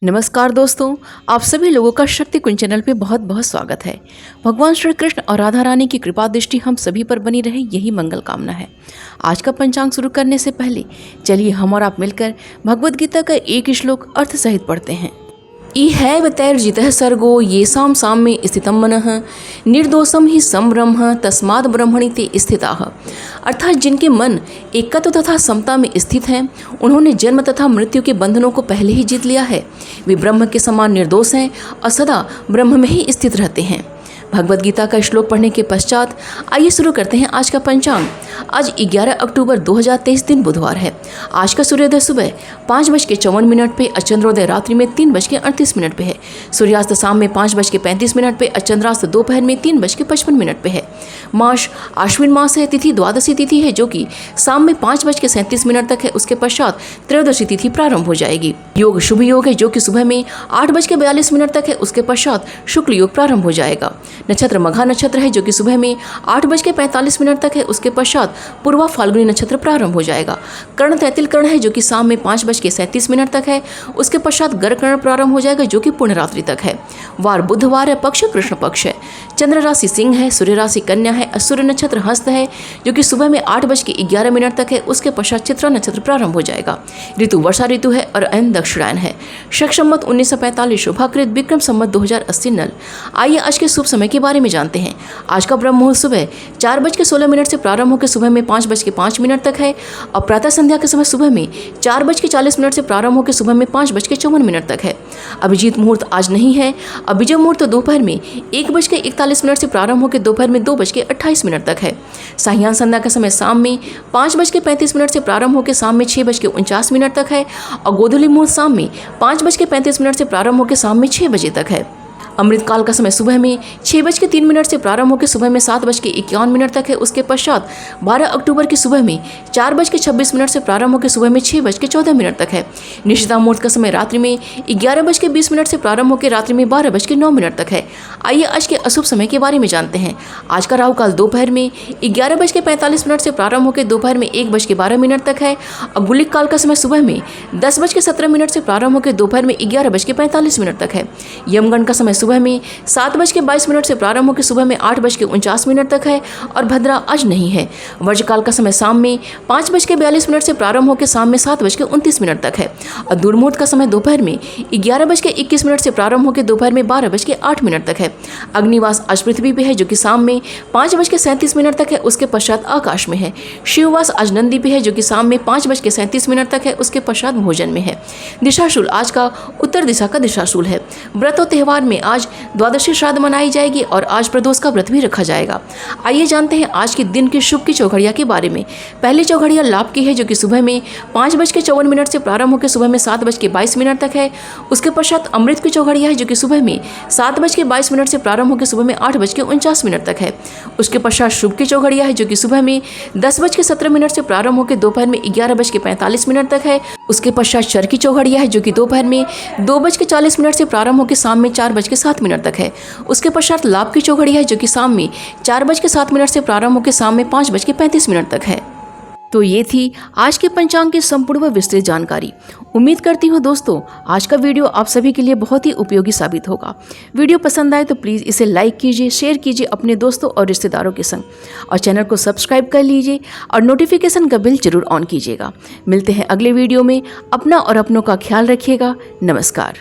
नमस्कार दोस्तों, आप सभी लोगों का शक्ति कुंज चैनल पे बहुत बहुत स्वागत है। भगवान श्री कृष्ण और राधा रानी की कृपा दृष्टि हम सभी पर बनी रहे, यही मंगल कामना है। आज का पंचांग शुरू करने से पहले चलिए हम और आप मिलकर भगवद गीता का एक श्लोक अर्थ सहित पढ़ते हैं। इहैव तैर्जितः सर्गो येषां साम्ये स्थितं मनः निर्दोषं हि संब्रह्म तस्माद् ब्रह्मणि ते स्थिताः। अर्थात जिनके मन एकत्व तथा समता में स्थित हैं, उन्होंने जन्म तथा मृत्यु के बंधनों को पहले ही जीत लिया है। वे ब्रह्म के समान निर्दोष हैं और सदा ब्रह्म में ही स्थित रहते हैं। भगवद गीता का श्लोक पढ़ने के पश्चात आइए शुरू करते हैं आज का पंचांग। आज 11 अक्टूबर 2023 दिन बुधवार है। आज का सूर्योदय सुबह 5:54 पे और चंद्रोदय रात्रि में 3:38 पे है। सूर्यास्त शाम में 5:35 पे और चंद्रास्त दोपहर में 3:55 पे है। मास आश्विन मास है। तिथि द्वादशी तिथि है जो कि शाम में 5:37 तक है। उसके पश्चात त्रयोदशी तिथि प्रारंभ हो जाएगी। योग शुभ योग है जो कि सुबह में 8:42 तक है। उसके पश्चात शुक्ल योग प्रारंभ हो जाएगा। नक्षत्र मघा नक्षत्र है जो कि सुबह में 8:45 तक है। उसके पश्चात पूर्वा फाल्गुनी नक्षत्र प्रारंभ हो जाएगा। कर्ण तैतिल कर्ण है जो कि शाम में 5:37 तक है। उसके पश्चात गर कर्ण प्रारंभ हो जाएगा जो कि पूर्ण रात्रि तक है। वार बुधवार है। पक्ष कृष्ण पक्ष है। चंद्र राशि सिंह है। सूर्य राशि कन्या है। सूर्य नक्षत्र हस्त है जो कि सुबह में 8:11 तक है। उसके पश्चात चित्रा नक्षत्र प्रारंभ हो जाएगा। ऋतु वर्षा ऋतु है और अयन दक्षिणायन है। शक संवत 1945 शुभाकृत विक्रम संवत 2080 नल। आइए आज के शुभ समय के बारे में जानते हैं। आज का ब्रह्म मुहूर्त सुबह 4:16 से प्रारंभ होकर सुबह में 5:05 तक है और प्रातः संध्या के समय सुबह में 4:40 से प्रारंभ होकर सुबह में 5:54 तक है। अभिजीत मुहूर्त आज नहीं है। अभिजय मुहूर्त दोपहर में 1:41 से प्रारंभ होकर दोपहर में 2:28 तक है। सायं संध्या का समय शाम में 5:35 से प्रारंभ होकर शाम में 6:49 तक है और गोधूली मुहूर्त शाम में 5:35 से प्रारंभ होकर शाम में 6 बजे तक है। अमृत काल का समय सुबह में 6:03 से प्रारंभ होकर सुबह में 7:51 तक है। उसके पश्चात 12 अक्टूबर की सुबह में 4:26 से प्रारंभ होकर सुबह में 6:14 तक है। निशिता मुहूर्त का समय रात्रि में 11:20 से प्रारंभ होकर रात्रि में 12:09 तक है। आइए आज के अशुभ समय के बारे में जानते हैं। आज का राहु काल दोपहर में 11:45 से प्रारंभ होकर दोपहर में 1:12 तक है और गुलिक काल का समय सुबह में 10:17 से प्रारंभ होकर दोपहर में 11:45 तक है। यमगंड का समय सुबह में 7:22 से प्रारंभ होकर सुबह में 8:49 तक है और भद्रा आज नहीं है। वर्जकाल का समय शाम में 5:42 से प्रारंभ होकर शाम में 7:29 तक है और दुर्मुहूर्त का समय दोपहर में 11:21 से प्रारंभ होकर दोपहर में 12:08 तक है। अग्निवास आज पृथ्वी पे है जो कि शाम में 5:37 तक है। उसके पश्चात आकाश में है। शिववास आज नंदी पे है जो कि शाम में 5:37 तक है। उसके पश्चात भोजन में है। दिशाशूल आज का उत्तर दिशा का दिशाशूल है। व्रत और त्यौहार में आज द्वादशी श्राद्ध मनाई जाएगी और आज प्रदोष का व्रत भी रखा जाएगा। आइए जानते हैं आज के दिन के शुभ की चौघड़िया के बारे में। पहली चौघड़िया लाभ की है जो कि सुबह में 5:54 से प्रारंभ होकर सुबह में 7:22 तक है। उसके पश्चात अमृत की चौघड़िया है जो कि सुबह में 7:22 से प्रारंभ होकर सुबह में 8:49 तक है। उसके पश्चात शुभ की चौघड़िया है जो कि सुबह में 10:17 से प्रारंभ होकर दोपहर में 11:45 तक है। उसके पश्चात शर की चौघड़िया है जो कि दोपहर में 2:40 से प्रारंभ होकर शाम में 4:07 तक है। उसके पश्चात लाभ की चौघड़िया है जो कि शाम में 4:07 से प्रारंभ होकर शाम में 5:35 तक है। तो ये थी आज के पंचांग की संपूर्ण व विस्तृत जानकारी। उम्मीद करती हूँ दोस्तों आज का वीडियो आप सभी के लिए बहुत ही उपयोगी साबित होगा। वीडियो पसंद आए तो प्लीज़ इसे लाइक कीजिए, शेयर कीजिए अपने दोस्तों और रिश्तेदारों के संग और चैनल को सब्सक्राइब कर लीजिए और नोटिफिकेशन का बिल जरूर ऑन कीजिएगा। मिलते हैं अगले वीडियो में। अपना और अपनों का ख्याल रखिएगा। नमस्कार।